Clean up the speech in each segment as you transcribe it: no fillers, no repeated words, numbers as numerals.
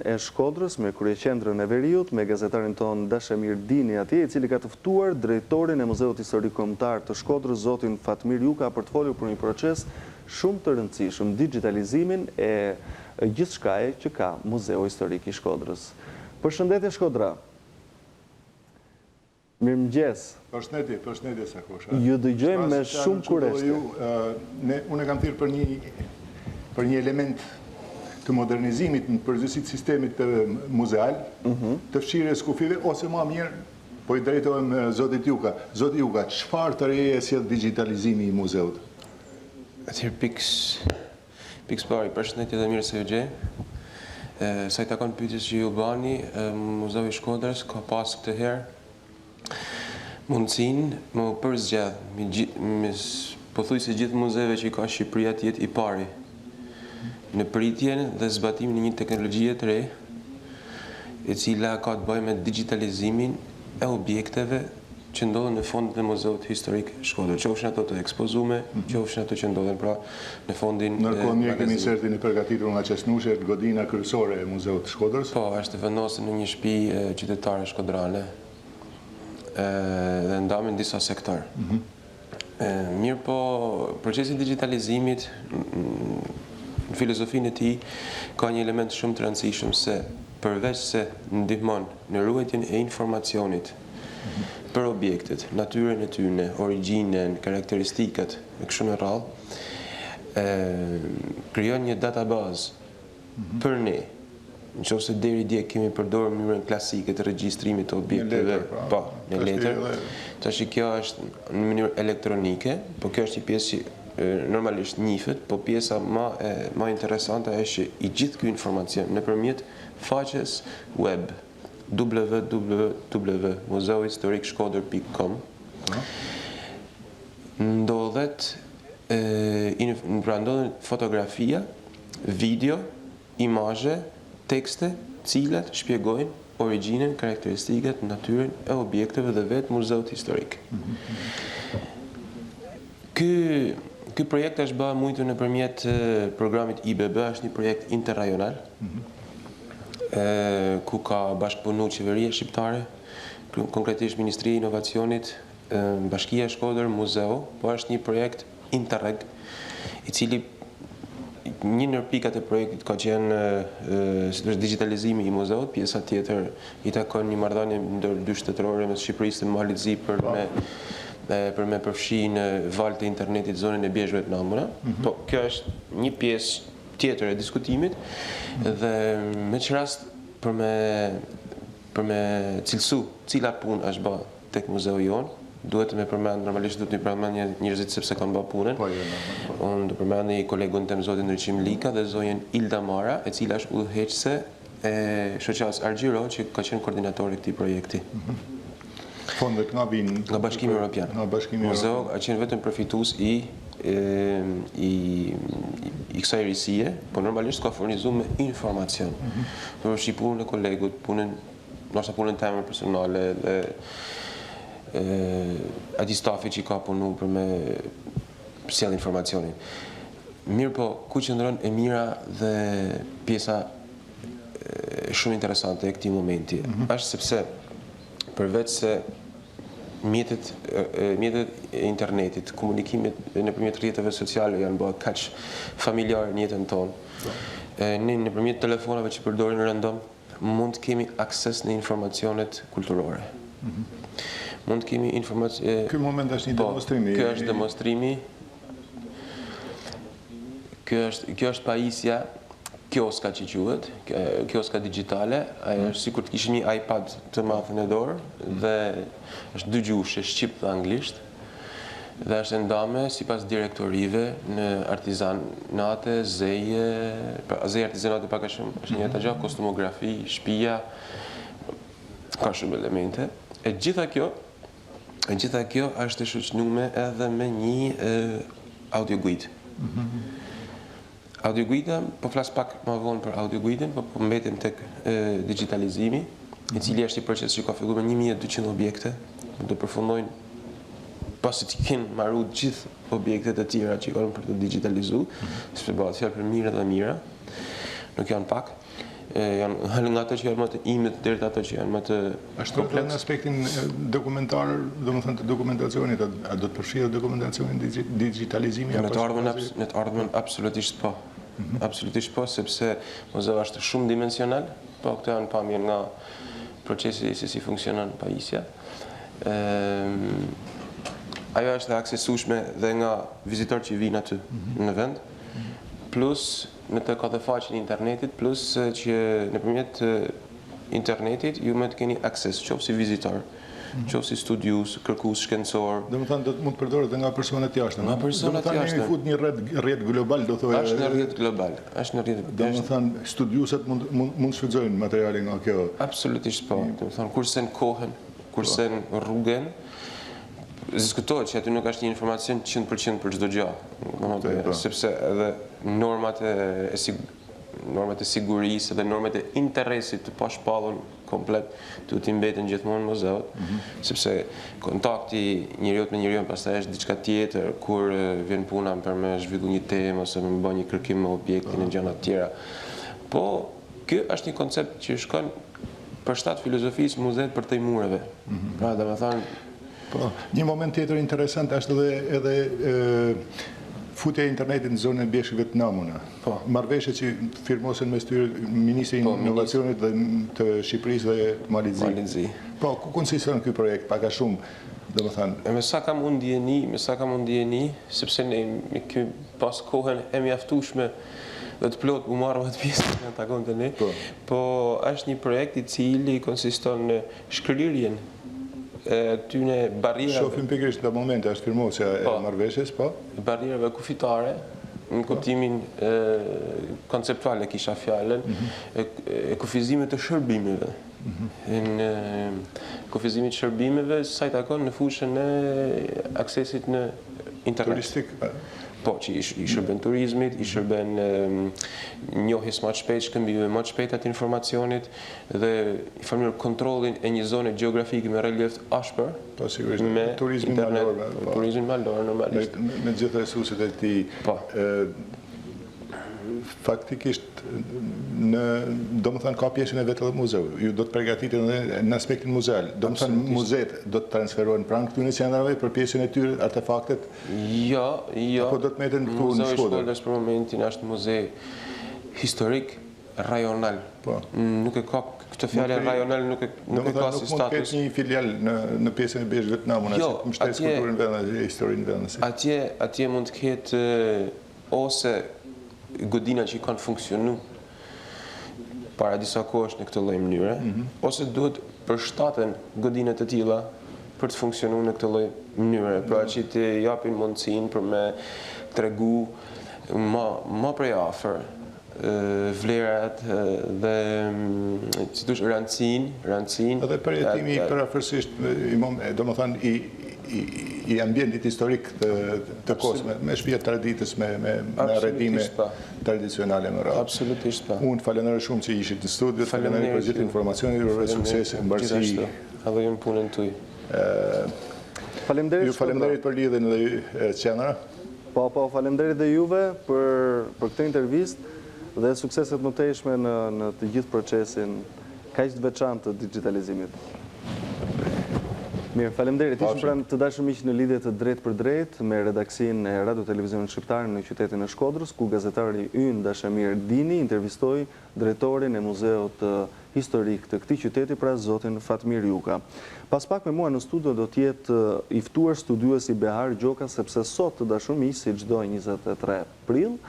e Shkodrës me kryeqendrën e Veriut, me gazetarin ton Dashemir Dini atje, I cili ka të ftuar drejtorin e Muzeut Historik Kombëtar të Shkodrës, zotin Fatmir Juka, për të folur për një proces shumë të rëndësishëm, digitalizimin e gjithçkaje që ka Muzeu Historik I Shkodrës. Përshëndetje Shkodra. Mirëmëngjes. Përshëndetje Sakosha. Ju dëgjojmë me shumë kureshte. Unë kam thirrë për një element të modernizimit në përgjithësi sistemit muzeal, të fshirjes kufive, ose më mirë, po I drejtohem zotit Juka. Zoti Juka, çfarë të reje sjell digitalizimi I muzeut? Atëherë pikës pari, përshëndetje dhe mirë se ju gjej. Sa I takon pyetjes që ju bani, Muzeu I Shkodrës ka pas këtë herë mundësinë më përzgjedh pothuajse gjithë muzeve që I ka Shqipëria të jetë I pari në pritjen dhe zbatimin e një teknologjie të re, e cila ka të bëjë me digitalizimin e objekteve që ndodhen në fondin e Muzeut Historik Shkodër, qofshin ato të ekspozume, qofshin ato që ndodhen pra në fondin e Ndërkohë ne kemi insertin I përgatitur nga Qesnushe, godina kryesore e Muzeut Shkodrës. Po, është vendosur në një shtëpi qytetare shkodrane dhe ndamë në disa sektor. Mirë po, procesi I digitalizimit në filozofinë e tij ka një element shumë të rëndësishëm se përveç se ndihmon në ruajtjen e informacionit për objektet, natyrën e tyre, origjinën, karakteristikat e kështu me radhë, krijon një database për ne. Nëse deri dje kemi përdorur mënyrën klasike të regjistrimit të objekteve, po, në letër. Tash kjo është në mënyrë elektronike, po kjo është një pjesë që normalisht njihet, po pjesa më interesante është që I gjithë ky informacion nëpërmjet faqes web www.museuhistorikshkodër.com ndodhet fotografia, video, imazhe, tekste, cilat shpjegojnë origjinën, karakteristikat, natyrën e objekteve dhe vetë Muzeut Historik. Ky projekt është bërë mujtur nëpërmjet programit IBB, është një projekt interrajonal, ku ka bashkëpunuar qeveria shqiptare, konkretisht Ministria e Inovacionit, Bashkia e Shkodër, Muzeu, po është një projekt interreg, I cili një ndër pikat e projektit ka qenë digitalizimi I muzeut, pjesa tjetër I takon një marrëdhënie ndër dy shtetërore mes Shqipërisë dhe Malit Zi për me përfshi në valët e internetit zonën e Bjeshkëve të Nambura. Po kjo është një pjesë tjetër e diskutimit dhe me që rast për me cilësu cila punë është bërë tek muzeu jonë, duhet me përmend, normalisht duhet me përmend njerëzit sepse kanë bërë punën. Unë do përmend një kolegun tim zotin Ndriçim Lika dhe zonjën Ilda Mara, e cila është udhëheqëse e shoqatës Argjiro, që ka qenë koordinatori I këtij projekti. Fondet nga vinë nga Bashkimi Evropian. Muzeu ka qenë vetëm përfitues I kësaj risie, po normalisht ka furnizuar me informacion. Për punën e kolegut, ndoshta punën time personale dhe ati stafi që I ka punu për me sjell informacionin. Mirë po, ku qëndron e mira dhe pjesa shumë interesante e këtij momenti, është sepse përveç se mjetet e internetit, komunikimet nëpërmjet rrjeteve sociale janë bërë kaq familjare në jetën tonë, ne nëpërmjet telefonave që përdorin rëndom, mund të kemi akses në informacionet kulturore. Mund të kemi informacion. Ky moment është një demonstrimi. Kjo është demonstrimi. Kjo është pajisja kioska që quhet, kioska digjitale, ajo është sikur të kishim një iPad të madh në dorë dhe është dy gjuhësh, shqip dhe anglisht. Dhe është ndame sipas direktorive në artizanate, zeje artizanate pak a shumë, është një gjë, kostumografi, shtëpia, ka shumë elemente. E gjitha kjo është e shoqënuar edhe me një audioguid. Audioguida, po flas pak më vonë për audioguidin, po mbetem tek digitalizimi, I cili është një proces që ka filluar me 1200 objekte, do përfundojnë pasi të kenë marrë gjithë objektet e tjera që kanë për të digitalizuar, sepse bëhet fjalë për mira dhe mira, nuk janë pak. janë nga ato që janë më të imit deri te ato që janë më të Ashtu edhe në aspektin dokumentar, domethënë të dokumentacionit, a do të përfshirë dokumentacionin digitalizimi Në të ardhmen absolutisht po. Absolutisht po, sepse muzeu është shumë dimensional, po këto janë pamje nga procesi se si funksionon pajisja. Ajo është dhe aksesueshme dhe nga vizitorë që vinë aty në vend, plus në të ka dhe faqen internetit, plus që nëpërmjet internetit ju më të keni akses, qoftë si vizitor, qoftë si studius, kërkues shkencor. Domethënë do të mund të përdoret edhe nga personat jashtëm. Nga personat jashtëm. Domethënë fut një rrjet global, do thoya. Është në rrjet global. Është në rrjet. Domethënë studiuset mund shfrytëzojnë materiale nga kjo. Absolutisht po. Domethënë kurse në kohën, kurse në rrugën, diskutohet që aty nuk është një informacion 100% për çdo gjë, sepse edhe normat e sigurisë dhe normat e interesit të pashpallur komplet duhet të mbeten gjithmonë në muzeut, sepse kontakti njeriut me njeriu pastaj është diçka tjetër kur vjen puna për me zhvillu një temë ose me bë një kërkim me objektin e gjëra të tjera. Po ky është një koncept që shkon përshtat filozofisë muzeut për tejmureve. Pra domethënë po, një moment tjetër interesant është edhe futja e internetit në zonën e bjeshkëve të namuna. Po. Marrëveshje që firmosen mes tyre Ministri i Inovacionit dhe të Shqipërisë dhe Malizit. Po, ku konsiston ky projekt? Pak a shumë, domethënë. Me sa kam unë ndjeni, sepse ne ky pas kohën e mjaftueshme dhe të plot u marrëm atë pjesë në takon të ne. Po është një projekt i cili konsiston në shkrirjen tyne barrierave. Shohim pikërisht në momente është firmosja e marrëveshjes, po. Barrierave kufitare, në kuptimin konceptual e kisha fjalën, e kufizimit të shërbimeve. Në kufizimin të shërbimeve sa i takon në fushën e aksesit në internet. Turistik. Po, që i shërben turizmit, i shërben njohjes më të shpejt, shkëmbime më të shpejt atë informacionit dhe i formir kontrollin e një zone gjeografike me relief ashpër. Po, sigurisht, turizmin malor. Turizmin malor, normalisht. Me gjithë resurset e tij. Po. Faktikisht, domethënë ka pjesën e vetë edhe muzeu. Ju do të përgatiteni në aspektin muzeal. Domethënë muzeet do të transferohen pranë këtyre qendrave për pjesën e tyre, artefaktet? Jo. Apo do të meten këtu në Muzeu i Shkodër? Shkodrës për momentin është muze historik rajonal. Po. Nuk e ka këtë fjalë rajonal, nuk e ka si status. Nuk mund të ketë një filial në pjesën e bjeshkëve të namuna, si mbështet kulturën vendase, historinë vendase. Atje mund të ketë ose godina që i kanë funksionu para disa kohësh në këtë lloj mënyre, ose duhet përshtaten godinat e tilla për të funksionuar në këtë lloj mënyre, pra që të japin mundësinë për me tregu më prej afër vlerat dhe sidosh rëndësinë. Edhe përjetimi përafërsisht, domethënë i ambientit historik të kohës, me shtëpia traditës, me arretime tradicionale më radhë. Absolutisht pa. Unë falenderoj shumë që ishit në studio, falenderoj për gjithë informacionin, ju uroj suksese, mbarësi. Edhe ju në punën tuaj. Faleminderit. Ju falenderoj për lidhjen dhe qendra. Po, faleminderit dhe juve për këtë intervistë dhe sukseset më të tejshme në të gjithë procesin kaq të veçantë të digitalizimit. Mirë, faleminderit. Ishim pranë të dashur miq në lidhje të drejtë për drejtë me redaksinë e Radio Televizionit Shqiptar në qytetin e Shkodrës, ku gazetari ynë Dashamir Dini intervistoi drejtorin e Muzeut Historik të këtij qyteti, pra zotin Fatmir Juka. Pas pak me mua në studio do të jetë i ftuar studiuesi Behar Gjoka, sepse sot të dashur miq, si çdo 23 prill,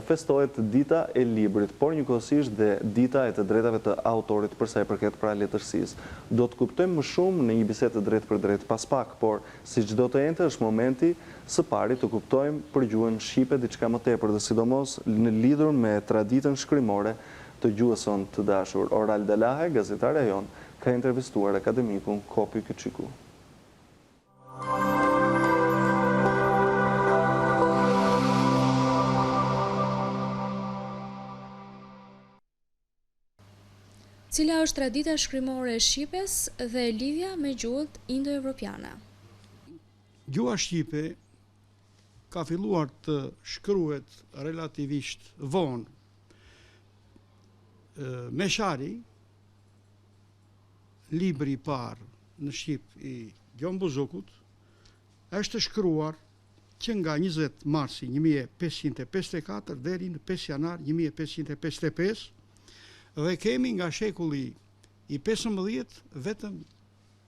festohet dita e librit, por njëkohësisht dhe dita e të drejtave të autorit për sa i përket pra letërsisë. Do të kuptojmë më shumë në një bisedë të drejtë për drejtë pas pak, por si çdo të ente është momenti së pari të kuptojmë për gjuhën shqipe diçka më tepër dhe sidomos në lidhur me traditën shkrimore të gjuhës sonë të dashur. Oral Dalahe, gazetarja jon, ka intervistuar akademikun Kopi Kyçiku. Cila është tradita shkrimore e Shqipes dhe lidhja me gjuhët indo-evropiane? Gjuha shqipe ka filluar të shkruhet relativisht vonë. Meshari, libri i parë në Shqip i Gjon Buzukut, është shkruar që nga 20 marsi 1554 deri në 5 janar 1555 dhe kemi nga shekulli i 15 vetëm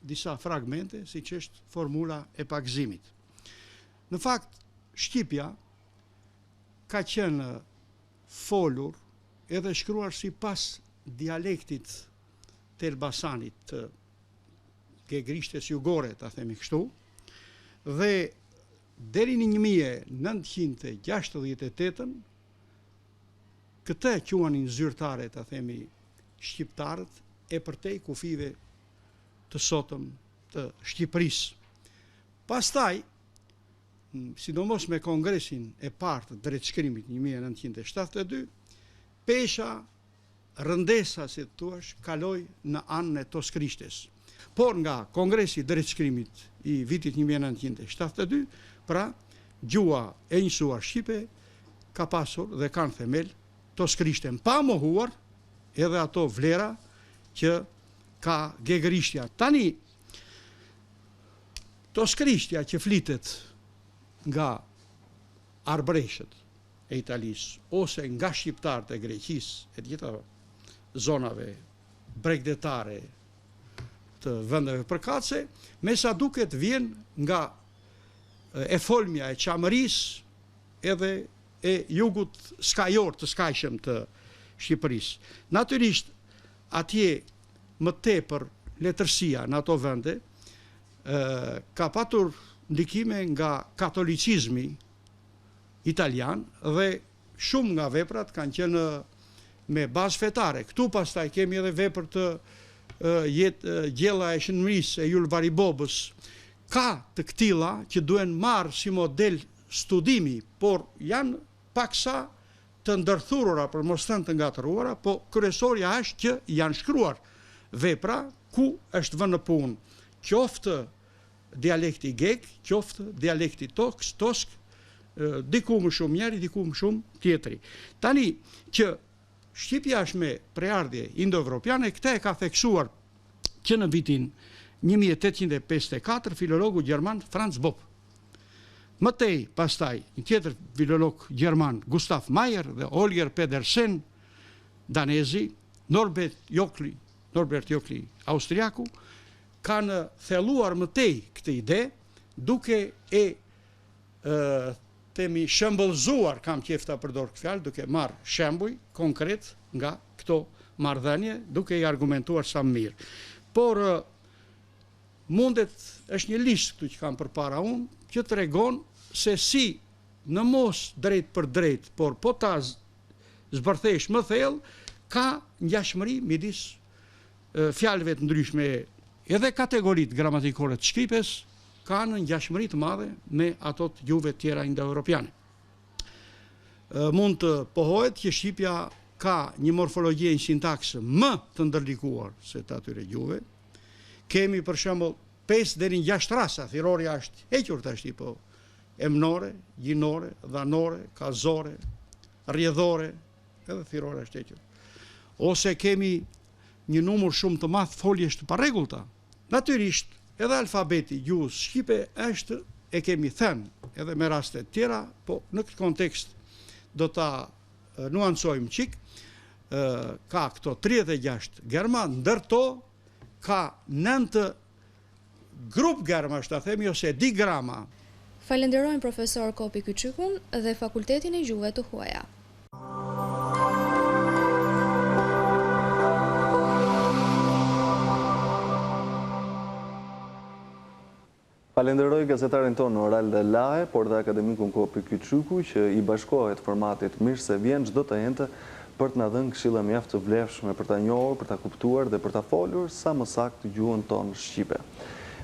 disa fragmente, si që është formula e pagëzimit. Në fakt, Shqipja ka qenë folur edhe shkruar si pas dialektit të Elbasanit, të gegrishtes jugore, ta themi kështu, dhe deri në 1968 këtë quanin zyrtare, ta themi shqiptarët, e përtej kufive të sotëm të Shqipërisë. Pastaj, sidomos me kongresin e parë të drejtshkrimit 1972, pesha rëndesa, si të thuash, kaloi në anën e Toskrishtes. Por nga kongresi i drejtshkrimit i vitit 1972, pra gjua e njësuar shqipe ka pasur dhe kanë themel Toskrishten, pa mohuar edhe ato vlera që ka gegërishtja. Tani, Toskrishtia që flitet nga arbreshët e Italisë, ose nga shqiptarët e Greqisë, e gjitha zonave bregdetare të vendeve përkatëse, me sa duket vjen nga e folmja e Qamërisë edhe e jugut skajor të skajshëm të Shqipërisë. Natyrisht, atje më tepër letërsia në ato vende ka patur ndikime nga katolicizmi italian dhe shumë nga veprat kanë qenë me bazë fetare. Këtu pastaj kemi edhe vepër të gjella e shënërisë e Jul Varibobës. Ka të këtilla që duhen marrë si model studimi, por janë paksa të ndërthurura për mos thënë të ngatëruara, po kryesorja është që janë shkruar vepra ku është vënë në punë qoftë dialekti gek, qoftë dialekti tosk, diku më shumë njeri, diku më shumë tjetri. Tani që Shqipja është me preardhje indo-evropiane, këta e ka theksuar që në vitin 1854 filologu gjerman Franz Bopp. Mëtej pastaj një tjetër filolog gjerman Gustav Meyer dhe Holger Pedersen danezi, Norbert Jokli austriaku, kanë thelluar mëtej këtë ide duke temi shëmbëllzuar, kam qef ta përdor këtë fjalë, duke marrë shembuj konkret nga këto marrëdhënie, duke i argumentuar sa mirë. Por mundet, është një listë këtu që kam përpara unë, që tregon se si në mos drejt për drejt, por po ta zbërthesh më thellë, ka ngjashmëri midis fjalëve të ndryshme edhe kategoritë gramatikore të shqipes, ka në ngjashmëri të madhe me ato të gjuhëve tjera indo-evropiane. Mund të pohohet që Shqipja ka një morfologji e një sintaksë më të ndërlikuar se të atyre gjuhëve. Kemi për shembull 5 deri në 6 rasa, thirorja është hequr tash, po emnore, gjinore, dhanore, kazore, rrjedhore, edhe thirorja është hequr. Ose kemi një numër shumë të madh foljesh të parregullta. Natyrisht, edhe alfabeti gjuhës shqipe është, e kemi thënë edhe me raste tjera, po në këtë kontekst do ta nuancojmë qik, ka këto 36 germa, ndërto ka 9 grup germa, është ta themi, ose digrama. Falenderojmë profesor Kopi Kyçykun dhe Fakultetin e Gjuhëve të Huaja. Falenderoj gazetarin tonë Oralde Lahe, por dhe akademikun Kopi Kyçyku, që i bashkohet formatit mirë se vjen çdo të jente për të na dhënë këshilla mjaft të vlefshme për ta njohur, për ta kuptuar dhe për ta folur sa më saktë gjuhën tonë shqipe.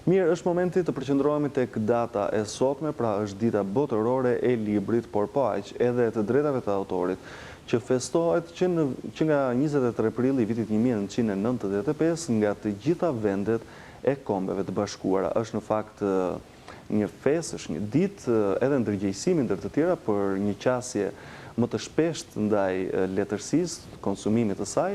Mirë, është momenti të përqendrohemi tek data e sotme, pra është dita botërore e librit, por po aq edhe të drejtave të autorit, që festohet që nga 23 prilli i vitit 1995 nga të gjitha vendet e Kombeve të Bashkuara. Është në fakt një festë, është një ditë edhe ndërgjegjësimi ndër të tjera për një qasje më të shpesht ndaj letërsisë, konsumimit të saj,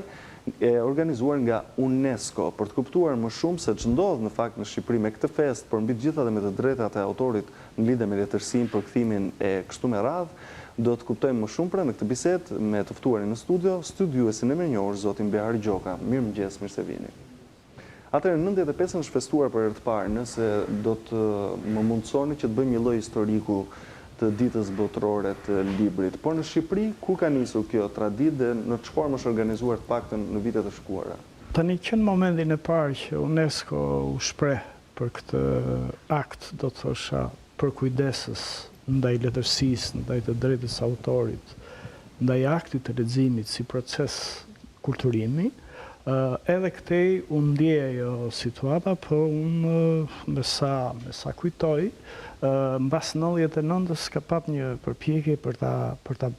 e organizuar nga UNESCO, për të kuptuar më shumë se që ndodhë në fakt në Shqipëri me këtë fest, por mbi të gjitha dhe me të drejtat e autorit në lidhje me letërsinë, përkthimin e kështu me radhë, do të kuptojmë më shumë pra në këtë bisedë me të ftuarin në studio, studiuesin e mirënjohur zotin Behari Gjoka. Mirëmëngjes, mirë se vini. Atëherë, 95 është festuar për herë të parë, nëse do të më mundsoni që të bëjmë një lloj historiku të ditës botërore të librit. Por në Shqipëri, kur ka nisur kjo traditë dhe në çfarë formë është organizuar të paktën në vitet e shkuara? Tani që në momentin e parë që UNESCO u shpreh për këtë akt, do të thosha, për kujdesës ndaj letërsisë, ndaj të drejtës autorit, ndaj aktit të leximit si proces kulturimi, edhe këtej unë ndje ajo situata, po unë me sa kujtoj, mbas 99-s ka pat një përpjekje për ta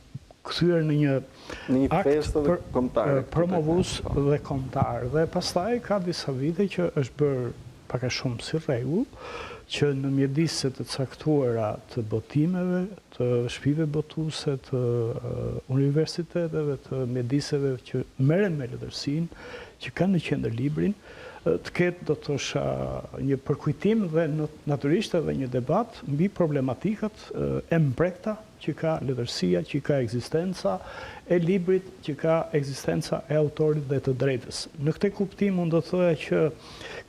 kthyer në një festë kombëtare promovues dhe kombëtar. Dhe pastaj ka disa vite që është bërë pak a shumë si rregull, që në mjedise të caktuara të botimeve, të shtëpive botuese, të universiteteve, të mjediseve që merren me letërsinë, që kanë në qendër librin, të ketë, do të thosha, një përkujtim dhe natyrisht edhe një debat mbi problematikat e mprekta që ka letërsia, që ka ekzistenca e librit, që ka ekzistenca e autorit dhe të drejtës. Në këtë kuptim unë do të thoya që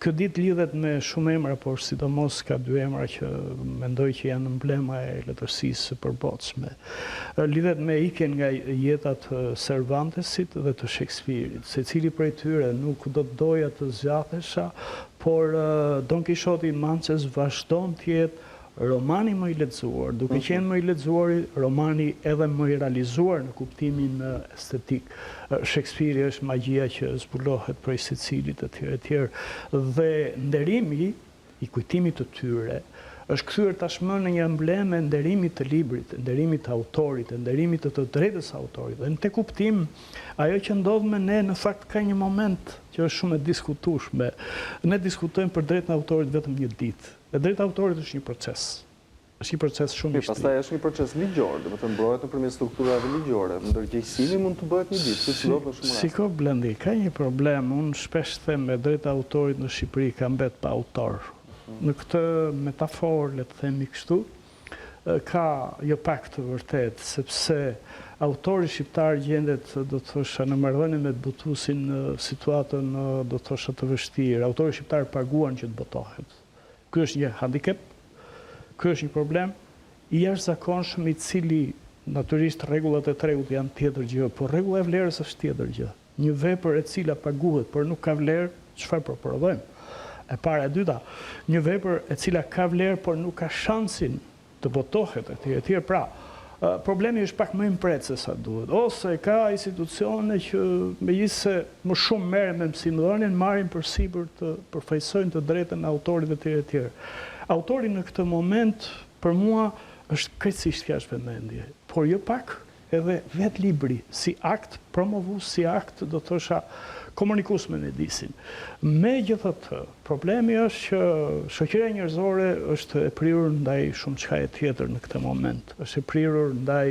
kjo ditë lidhet me shumë emra, por sidomos ka dy emra që mendoj që janë emblema e letërsisë së përbotshme. Lidhet me ikjen nga jetat Cervantesit dhe të Shakespeare-it, secili prej tyre nuk do të doja të zgjatesha, por Don Quixote i Mances vazhdon të jetë romani më i lexuar, duke qenë më i lexuar, romani edhe më i realizuar në kuptimin estetik. Shakespeare është magjia që zbulohet prej secilit etj. Dhe nderimi i kujtimit të tyre është kthyer tashmë në një emblem e nderimit të librit, nderimit të autorit, nderimit të drejtës së autorit. Dhe në këtë kuptim, ajo që ndodh me ne në fakt ka një moment që është shumë e diskutueshme. Ne diskutojmë për drejtën e autorit vetëm një ditë. E drejta e autorit është një proces. Është një proces shumë i shtrirë. Pastaj është një proces ligjor, do të mbrohet nëpërmjet strukturave ligjore. Ndërgjegjësimi mund të bëhet një ditë, siç ndodh në shumë raste. Shiko Blendi, ka një problem. Unë shpesh them me drejta e autorit në Shqipëri ka mbet pa autor. Në këtë metaforë, le të themi kështu, ka jo pak të vërtet, sepse autori shqiptar gjendet, do të thosha, në marrëdhënie me botuesin në situatën, do të thosha, të vështirë. Autori shqiptar paguan që të botohet. Ky është një handicap, ky është një problem i jashtëzakonshëm, i cili natyrisht rregullat e tregut janë tjetër gjë, por rregulla e vlerës është tjetër gjë. Një vepër e cila paguhet por nuk ka vlerë, çfarë prodhojmë? E para, e dyta, një vepër e cila ka vlerë por nuk ka shansin të botohet etj. Pra, problemi është pak më i mpret se sa duhet. Ose ka institucione që megjithëse më shumë merren me mësimdhënien, marrin përsipër të përfaqësojnë të drejtën e autorit etj. Autori në këtë moment për mua është krejtësisht jashtë vëmendje, por jo pak edhe vetë libri si akt promovues, si akt, do të thosha, komunikues me mjedisin. Megjithatë, problemi është që shoqëria njerëzore është e prirur ndaj shumë çkaje tjetër në këtë moment. Është e prirur ndaj,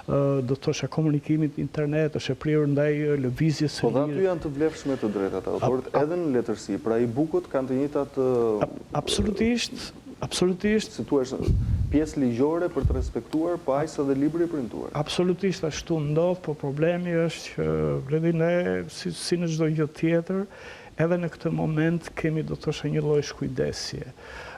do të thosha, komunikimit internet, është e prirur ndaj lëvizjes së lirë. Po dhe aty janë të vlefshme të drejtat e autorit, edhe në letërsi. Pra e-bookut kanë të njëjtat Absolutisht. Si thua, pjesë ligjore për të respektuar, po aq sa dhe libri i printuar. Absolutisht ashtu ndodh, po problemi është që Blendi, ne si në çdo gjë tjetër, edhe në këtë moment kemi, do të thosha, një lloj shkujdesje.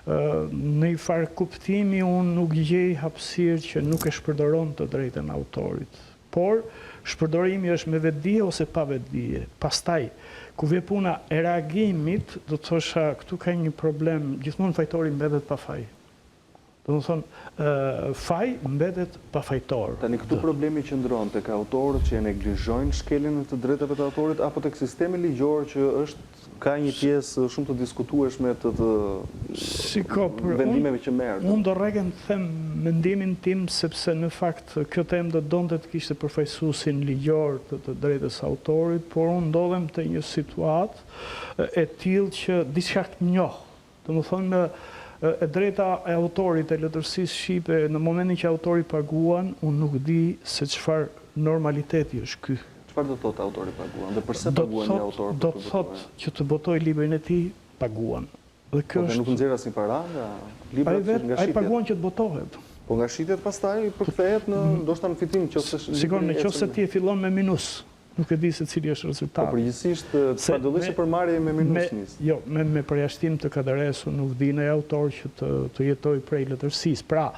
Në një farë kuptimi unë nuk gjej hapësirë që nuk e shpërdoron të drejtën e autorit. Por shpërdorimi është me vetdije ose pa vetdije. Pastaj, ku vjen puna e reagimit, do të thosha, këtu ka një problem, gjithmonë fajtori mbetet pa faj. Do të thonë, faj mbetet pa fajtor. Tani këtu problemi qëndron tek autorët që e neglizhojnë shkeljen e të drejtave të autorit, apo tek sistemi ligjor që ka një pjesë shumë të diskutueshme të vendimeve që merren. Unë do rregen të them mendimin tim, sepse në fakt kjo temë do donte të kishte përfaqësuesin ligjor të drejtës autorit, por unë ndodhem te një situatë e tillë që diçka të njoh. Domethënë e drejta e autorit e letërsisë shqipe, në momentin që autori paguan, unë nuk di se çfarë normaliteti është ky. Çfarë do të thotë autori paguan dhe pse paguan një autor? Do të thotë që të botoj librin e tij paguan. Dhe kjo Po nuk nxjerr asnjë para nga librat nga ai shitjet. paguan që të botohet. Po nga shitjet pastaj përkthehet në ndoshta në fitim nëse Sigur nëse ti e fillon me minus, nuk e di se cili është Po rezultati. përgjithsisht padullisë për marrje me minus nis. Jo, me përjashtim të Kadaresu nuk vjen ai autor që të jetoj prej letërsisë. Pra,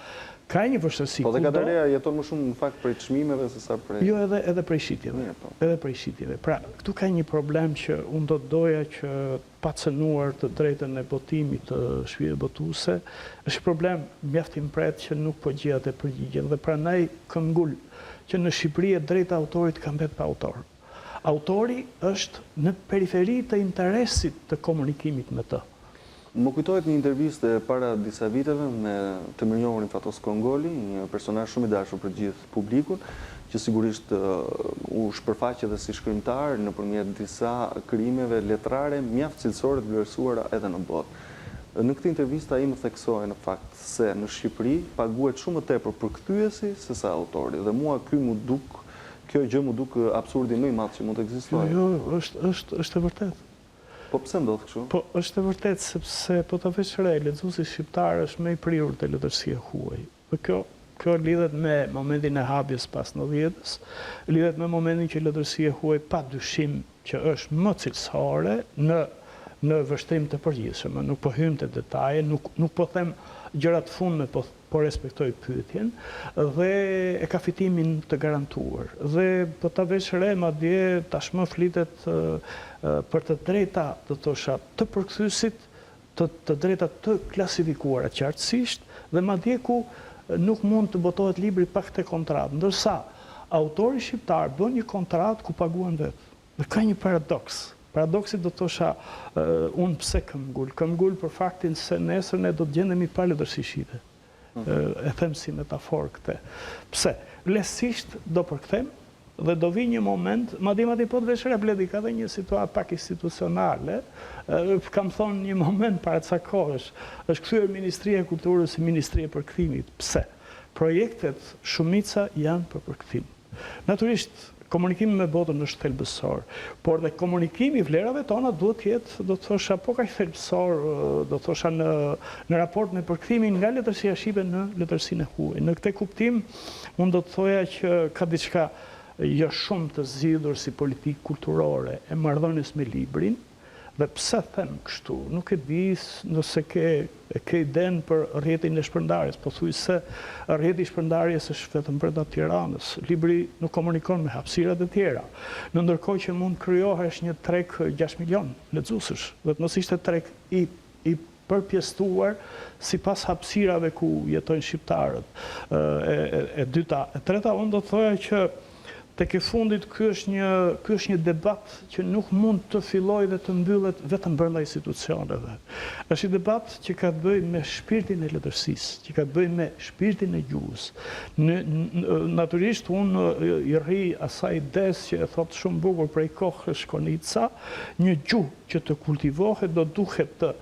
ka një vështirësi. Po dhe Kadareja jeton më shumë në fakt prej çmimeve se sa prej. Jo, edhe prej shitjeve. Mirë, po. Edhe prej shitjeve. Pra, këtu ka një problem që unë do të doja që pa cënuar të drejtën e botimit të shpive botuese, është problem mjaft i mpret që nuk po gjehet e përgjigjen dhe prandaj këmbgul që në Shqipëri e drejta autorit ka mbet pa autor. Autori është në periferi të interesit të komunikimit me të. Më kujtohet një intervistë para disa viteve me të mirënjohurin Fatos Kongoli, një personazh shumë i dashur për gjithë publikun, që sigurisht u shpërfaq edhe si shkrimtar nëpërmjet disa krijimeve letrare mjaft cilësore të vlerësuara edhe në botë. Në këtë intervistë ai më theksoi në fakt se në Shqipëri paguhet shumë më tepër përkthyesi se sa autori dhe mua kjo gjë mu duk absurdi më i madh që mund të ekzistojë. Jo, është e vërtetë. Po pse ndodh kështu? Po është e vërtetë sepse po ta vesh re, lexuesi shqiptar është më i prirur te letërsia huaj. Dhe kjo lidhet me momentin e hapjes pas 90-s, lidhet me momentin që letërsia huaj pa dyshim që është më cilësore në vështrim të përgjithshëm. Nuk po hym te detaje, nuk po them gjëra të fundme, po respektoj pyetjen dhe e ka fitimin të garantuar. Dhe po ta vesh re, madje tashmë flitet për të drejta, do thosha, të përkthyesit, të drejta të klasifikuara qartësisht dhe madje ku nuk mund të botohet libri pa këtë kontratë, ndërsa autori shqiptar bën një kontratë ku paguan vetë. Dhe ka një paradoks. Paradoksi do thosha unë pse këmbgul? Këmbgul për faktin se nesër ne do të gjendemi pa letërsi shqipe. E them si metafor këtë. Pse? Lehtësisht do përkthem dhe do vi një moment, madje po të vesh re Bledi, ka dhe një situatë pak institucionale, kam thonë një moment para ca kohësh, është kthyer Ministria e Kulturës si Ministri e Përkthimit. Pse? Projektet shumica janë për përkthim. Natyrisht, komunikimi me botën është thelbësor, por dhe komunikimi i vlerave tona duhet të jetë, do të thosha, po kaq thelbësor, do të thosha në raport me përkthimin nga letërsia shqipe në letërsinë e huaj. Në këtë kuptim, unë do të thoja që ka diçka jo shumë të zgjidhur si politikë kulturore e marrëdhënies me librin. Dhe pse them kështu? Nuk e di nëse ke iden për rrjetin e shpërndarjes, po thuaj se rrjeti i shpërndarjes është vetëm brenda Tiranës. Libri nuk komunikon me hapësirat e tjera. Në ndërkohë që mund krijohesh një treg 6 milion lexuesësh, dhe të mos ishte treg i përpjestuar sipas hapësirave ku jetojnë shqiptarët. E dyta, e treta, unë do të thoja që tek e fundit ky është një debat që nuk mund të fillojë dhe të mbyllet vetëm brenda institucioneve. Është një debat që ka të bëjë me shpirtin e letërsisë, që ka të bëjë me shpirtin e gjuhës. Natyrisht unë i rri asaj des që e thot shumë bukur prej kohës Konica, një gjuhë që të kultivohet do duhet të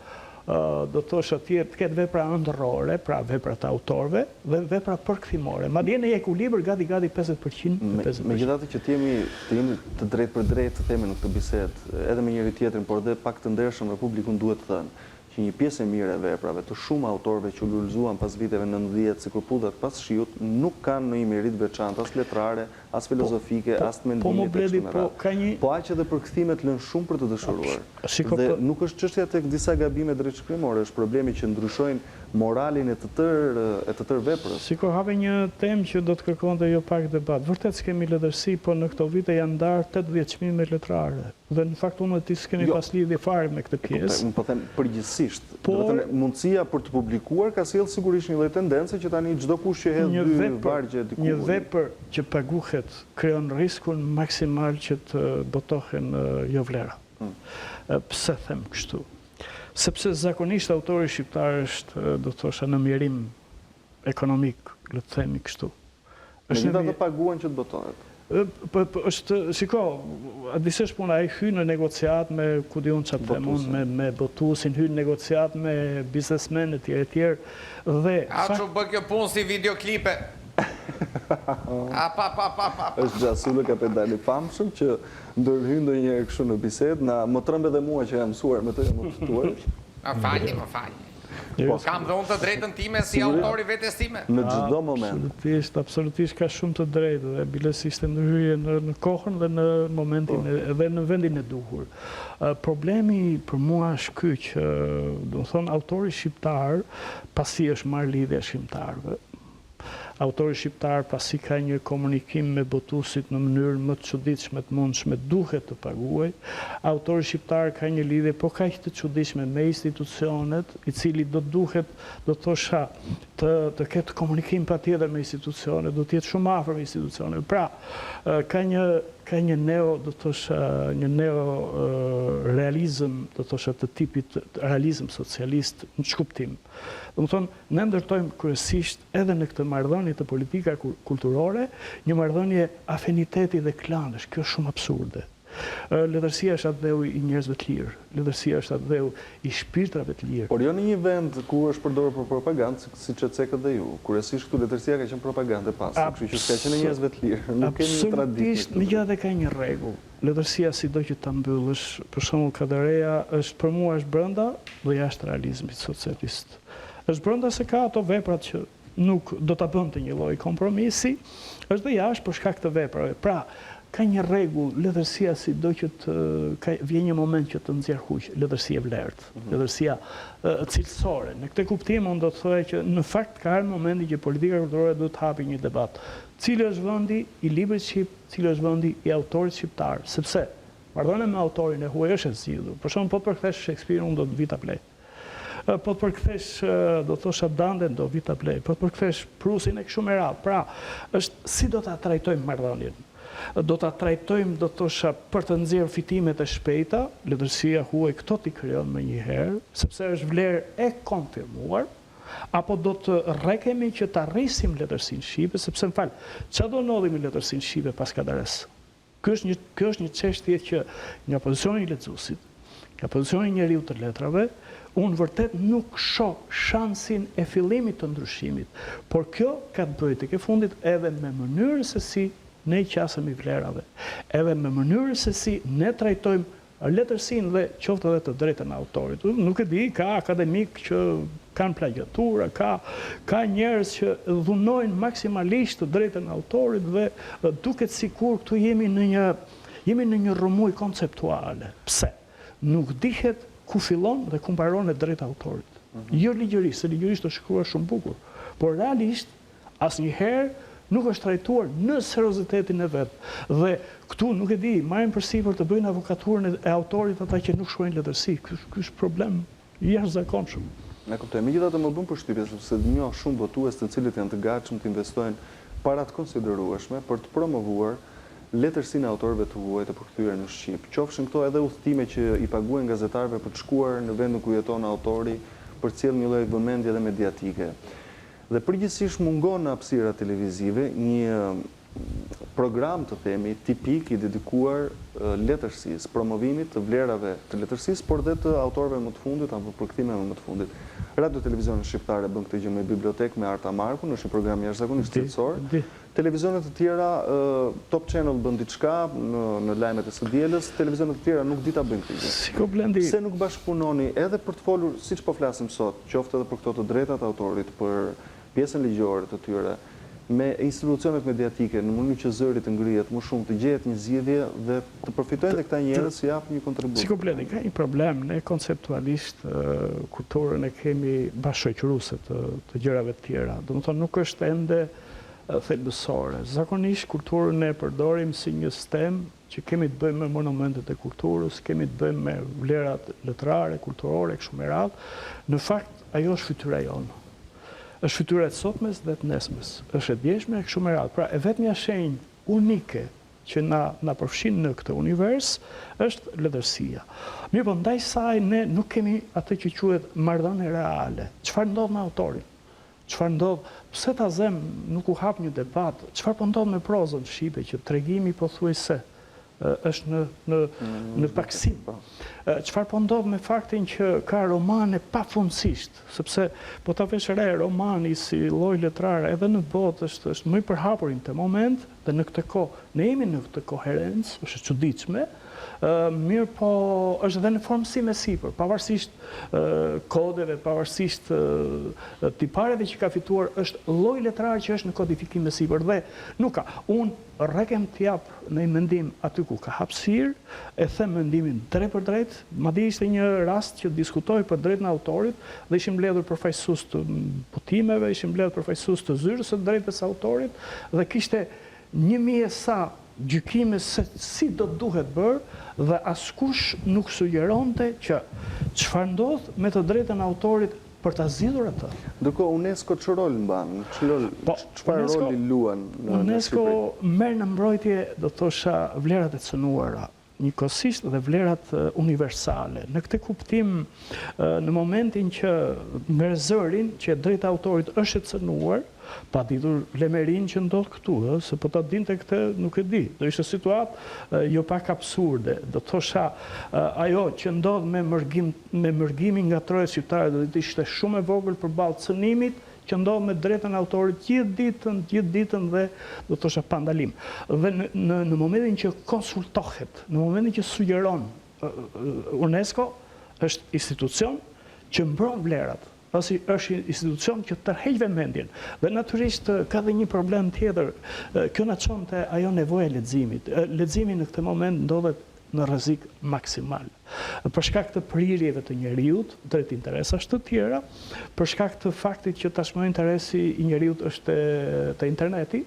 do thosha të ketë vepra ëndërrore, pra vepra të autorëve dhe vepra përkthimore. Madje në ekuilibër gati 50%. Megjithatë që të jemi të drejtë për drejtë të themi në këtë bisedë, edhe me njëri tjetrin, por dhe pak të ndershëm Republikun duhet të thënë që një pjesë e mirë e veprave të shumë autorëve që ululzuan pas viteve 90 sikur pullat pas shiut nuk kanë në një merit veçantë as letrare, as filozofike, as të mendimit të kështu me radhë. Po aq edhe përkthimet lënë shumë për të dëshiruar. Dhe nuk është çështja tek disa gabime drejtshkrimore, është problemi që ndryshojnë moralin e të tërë veprës. Sikur hape një temë që do të kërkonte jo pak debat. Vërtet s'kemi letërsi, po në këto vite janë ndarë 80 çmime letrare. Dhe në fakt unë ti s'kemi pas lidhje fare me këtë pjesë. Po them përgjithsisht, mundësia për të publikuar ka sjellë sigurisht një lloj tendence që tani çdo kush që hedh dy vargje diku. Një vepër që paguhet krijon riskun maksimal që të botohen jo vlera. Pse them kështu? Sepse zakonisht autori shqiptar është, do të thosha, në mjerim ekonomik, le të themi kështu. Megjithatë paguan që të botohet. është, shiko, a disesh puna, ai hy në negociat me, ku di unë që të themun, me botusin, hy në negociat me biznesmen e tjerë, dhe... A që bë kjo punë si videoklipe? Është Gjasullë Kapetani famshëm që ndërhyn ndonjëherë kështu në bisedë, na më trembe dhe mua që jam mësuar me të jam mësuar. Më falni. Po kam dhe unë të drejtën time si autori vetes time. Në çdo moment. Absolutisht ka shumë të drejtë dhe bilesisht e ndërhyrje në kohën dhe në momentin edhe në vendin e duhur. Problemi për mua është ky që, do të thonë, autori shqiptar pasi është marrë lidhje shqiptarëve. Autori shqiptar pasi ka një komunikim me botuesit në mënyrë më të çuditshme të mundshme duhet të paguaj. Autori shqiptar ka një lidhje po kaq të çuditshme me institucionet, i cili do duhet, do thosha, të ketë komunikim patjetër me institucionet, do të jetë shumë afër me institucionet. Pra, ka një do thosha, një realizëm, do thosha, të tipit realizëm socialist në çkuptim. Do të thonë, ne ndërtojmë kryesisht edhe në këtë marrëdhënie të politika kulturore, një marrëdhënie afiniteti dhe klanësh. Kjo është shumë absurde. Letërsia është atdheu i njerëzve të lirë, letërsia është atdheu i shpirtrave të lirë. Por jo në një vend ku është përdorur për propagandë, siç e cekët dhe ju. Kuriozisht këtu letërsia ka qenë propagandë pas, kështu që s'ka qenë njerëzve të lirë. Nuk kemi një traditë. Absolutisht, megjithatë ka një rregull. Letërsia sido që ta mbyllësh, për shembull Kadereja është për mua është brenda dhe jashtë realizmit socialist. Është brenda se ka ato veprat që nuk do ta bënte një lloj kompromisi, është dhe jashtë për shkak të veprave. Pra, ka një rregull, letërsia sido që vjen një moment që të nxjerr huq, letërsia vlerët, letërsia cilësore. Në këtë kuptim unë do të thoya që në fakt ka ardhur momenti që politika kulturore duhet të hapi një debat. Cili është vendi i librit shqip, cili është vendi i autorit shqiptar, sepse marrëdhënia me autorin e huaj është e zgjidhur. Për shembull, po të përkthesh Shakespeare, unë do të vi ta blej. Po të përkthesh, do thosha Dante, do vi ta blej. Po të përkthesh Prusin e kështu me radhë. Pra, është si do ta trajtojmë marrëdhënien. Do ta trajtojmë, do thosha, për të nxjerrë fitimet e shpejta, letërsia huaj këto t'i krijon më një herë, sepse është vlerë e konfirmuar, apo do të rrekemi që të arrisim letërsinë shqipe, sepse më fal, çfarë do ndodhi me letërsinë shqipe pas Kadares? Kjo është një çështje që nga pozicioni i lexuesit, nga pozicioni i njeriu të letrave, unë vërtet nuk shoh shansin e fillimit të ndryshimit, por kjo ka të bëjë tek e fundit edhe me mënyrën se si ne qasemi vlerave, edhe me mënyrën se si ne trajtojmë letërsinë dhe qoftë edhe të drejtën e autorit. Nuk e di, ka akademik që kanë plagjatura, ka njerëz që dhunojnë maksimalisht të drejtën e autorit dhe duket sikur këtu jemi në një rrëmuj konceptuale. Pse? Nuk dihet ku fillon dhe ku mbaron e drejta e autorit. Jo ligjërisht, se ligjërisht është shkruar shumë bukur, por realisht asnjëherë nuk është trajtuar në seriozitetin e vet. Dhe këtu nuk e di, marrin përsipër të bëjnë avokaturën e autorit ata që nuk shkruajnë letërsi. Ky është problem i jashtëzakonshëm. Ne kuptoj. Megjithatë më bën përshtypje sepse njoh shumë botues të cilët janë të gatshëm të investojnë para të konsiderueshme për të promovuar letërsinë e autorëve të huaj të përkthyer në shqip. Qofshin këto edhe udhëtime që i paguajnë gazetarëve për të shkuar në vendin ku jeton autori për të sjellë një lloj vëmendje dhe mediatike. Dhe përgjithsisht mungon në hapësira televizive një program të themi tipik i dedikuar letërsisë, promovimit të vlerave të letërsisë, por dhe të autorëve më të fundit apo përkthimeve më të fundit. Radio Televizionet Shqiptare bën këtë gjë me bibliotekë me Arta Marku, është një program jashtëzakonisht cilësor. Televizionet të tjera, Top Channel bën diçka në lajmet e së dielës, televizionet të tjera nuk di ta bëjnë këtë gjë. Pse nuk bashkëpunoni edhe për të folur, siç po flasim sot, qoftë edhe për këto të drejtat e autorit, për pjesën ligjore të tyre, me institucionet mediatike, në mënyrë që zëri të ngrihet më shumë, të gjehet një zgjidhje dhe të përfitojnë dhe këta njerëz si japin një kontribut. Si kompleti, ka një problem, ne konceptualisht kulturën e kemi bashkëshoqëruese të gjërave të tjera. Do të thonë nuk është ende thelbësore. Zakonisht kulturën e përdorim si një sistem që kemi të bëjmë me monumentet e kulturës, kemi të bëjmë me vlerat letrare, kulturore, kështu me radhë. Në fakt, ajo është fytyra jonë. Është fytyra e sotmes dhe të nesmes. Është e djeshme e kështu me radhë. Pra, e vetmja shenjë unike që na përfshin në këtë univers është letërsia. Mirë, po ndaj saj ne nuk kemi atë që quhet marrëdhënie reale. Çfarë ndodh me autorin? Çfarë ndodh, pse ta them nuk u hap një debat, çfarë po ndodh me prozën shqipe që tregimi pothuajse është në paksim. Çfarë po ndodh me faktin që ka romane pafundësisht, sepse po ta vesh re romani si lloj letrare edhe në botë është më i përhapur në këtë moment dhe në këtë kohë ne jemi në këtë koherencë, është e çuditshme. Mirë po është edhe në formësim e sipër, pavarësisht kodeve, pavarësisht tipareve që ka fituar, është lloj letrare që është në kodifikim e sipër dhe nuk ka. Unë rrekem t'jap në mendim aty ku ka hapësirë, e them mendimin drejt për drejt, madje ishte një rast që diskutoj për drejtën e autorit dhe ishim mbledhur përfaqësues të botimeve, ishim mbledhur përfaqësues të zyrës së drejtës së autorit dhe kishte 1000 sa gjykime se si do duhet bërë dhe askush nuk sugjeronte që çfarë ndodh me të drejtën e autorit për ta zgjidhur atë. Ndërkohë UNESCO ç'rol rol mban? Çfarë roli luan në UNESCO merr në mbrojtje, do thosha, vlerat e cënuara njëkohësisht dhe vlerat universale. Në këtë kuptim, në momentin që me zërin që drejta e autorit është e cënuar, pa ditur lemerin që ndodh këtu, se po ta dinte këtë nuk e di. Do ishte situatë jo pak absurde. Do thosha ajo që ndodh me mërgimin nga troja shqiptare do të ishte shumë e vogël përballë cënimit që ndodh me drejtën e autorit gjithë ditën dhe do thosha pa ndalim. Dhe në momentin që konsultohet, në momentin që sugjeron UNESCO është institucion që mbron vlerat. Është institucion që tërheq vëmendjen. Dhe natyrisht ka dhe një problem tjetër. Kjo na çon te ajo nevoja e leximit. Leximi në këtë moment ndodhet në rrezik maksimal. Për shkak të prirjeve të njerëzit drejt interesash të tjera, për shkak të faktit që tashmë interesi i njerëzit është te interneti,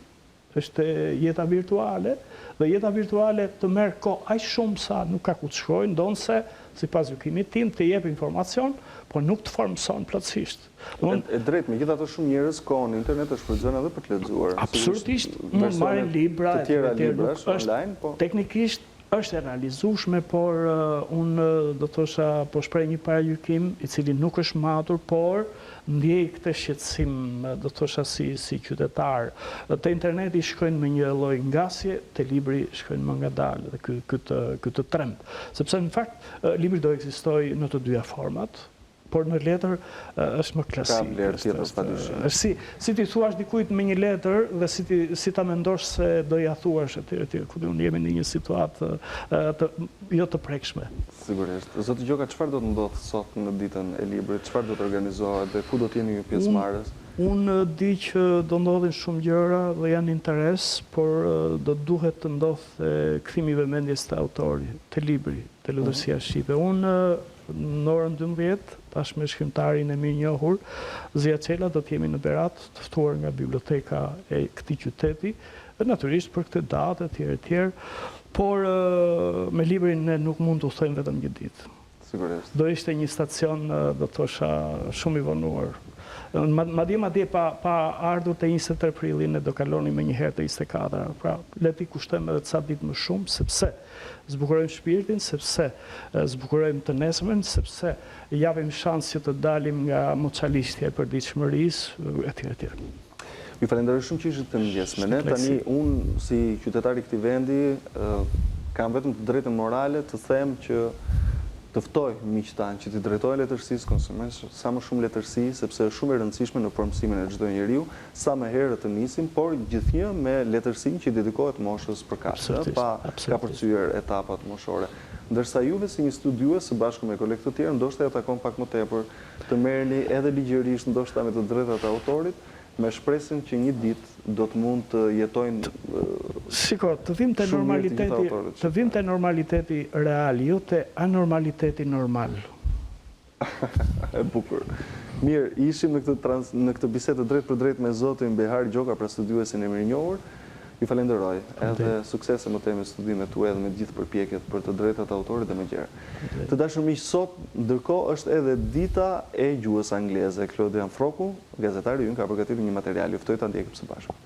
është jeta virtuale, dhe jeta virtuale të merr kohë aq shumë sa nuk ka ku të shkojë, ndonse sipas gjykimit tim të jep informacion, por nuk të formson plotësisht. E drejt, megjithatë shumë njerëz kohën në internet e shfrytëzojnë edhe për të lexuar. Absolutisht, mund marrin libra të tjera librash online, po teknikisht është e realizueshme, por unë do thosha po shpreh një paragjykim i cili nuk është matur, por ndjej këtë shqetësim, do thosha si qytetar. Te interneti shkojnë me një lloj ngasje, te libri shkojnë më ngadalë dhe këtë trend. Sepse në fakt libri do ekzistojë në të dyja format, por në letër është më klasik. Ka vlerë tjetër padyshim. Si ti thuash dikujt me një letër dhe si ta mendosh se do ja thuash etj. Ku unë jemi në një situatë jo të prekshme. Sigurisht. Zoti Gjoka, çfarë do të ndodhë sot në ditën e librit? Çfarë do të organizohet dhe ku do të jeni ju pjesëmarrës? Unë di që do ndodhin shumë gjëra dhe janë interes, por do duhet të ndodhë kthimi i vëmendjes të autorit, të libri, të letërsia shqipe. Unë në orën 12, tashmë shkrimtarin e mirë njohur, Zia Çela, do të jemi në Berat, të ftuar nga biblioteka e këtij qyteti, dhe natyrisht për këtë datë etj, por me librin ne nuk mund të thojmë vetëm një ditë. Sigurisht. Do ishte një stacion, do thosha, shumë i vonuar. Madje pa ardhur te 23 prilli ne do kalonim me një herë te 24. Pra, le t'i kushtojmë edhe ca ditë më shumë, sepse zbukurojmë shpirtin, sepse zbukurojmë të nesërmen, sepse japim shans që të dalim nga moçalishtja e përditshmërisë etj. Ju falenderoj shumë që ishit të mëngjesme. Ne tani unë si qytetari i këtij vendi kam vetëm të drejtën morale të them që të ftoj miqtë tanë që t'i drejtojnë letërsisë, konsumojnë sa më shumë letërsi, sepse është shumë e rëndësishme në formësimin e çdo njeriu, sa më herë të nisim, por gjithnjë me letërsinë që dedikohet moshës përkatëse, pa ka përcyer etapat moshore. Ndërsa juve si një studiues së bashku me kolegë të tjerë, ndoshta ja takon pak më tepër të merrni edhe ligjërisht ndoshta me të drejtat e autorit, me shpresin që një ditë do të mund të jetojnë Shiko, të vim të normaliteti real, jo të anormaliteti normal. E bukur. Mirë, ishim në këtë bisedë drejt për drejt me zotin Behar Gjoka, pra studiuesin e mirënjohur. Ju falenderoj, edhe suksese më temi studimet tuaja edhe me gjithë përpjekjet për të drejtat e autorit dhe me gjërë. Të dashur miq, sot ndërkohë është edhe dita e gjuhës angleze. Claudian Froku, gazetari ynë, ka përgatitur një material. Ju ftoj ta ndjekim së bashku.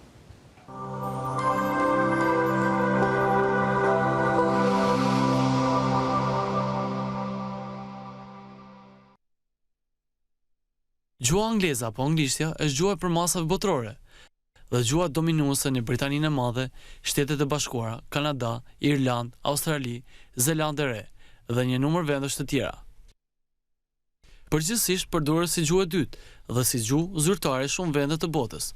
Gjua angleze apo anglishtja është gjua e përmasave botërore dhe gjua dominuese në Britaninë e Madhe, Shtetet e Bashkuara, Kanada, Irlandë, Australi, Zelandë e Re dhe një numër vendesh të tjera. Përgjithsisht përdoret si gjuhë e dytë dhe si gjuhë zyrtare shumë vende të botës.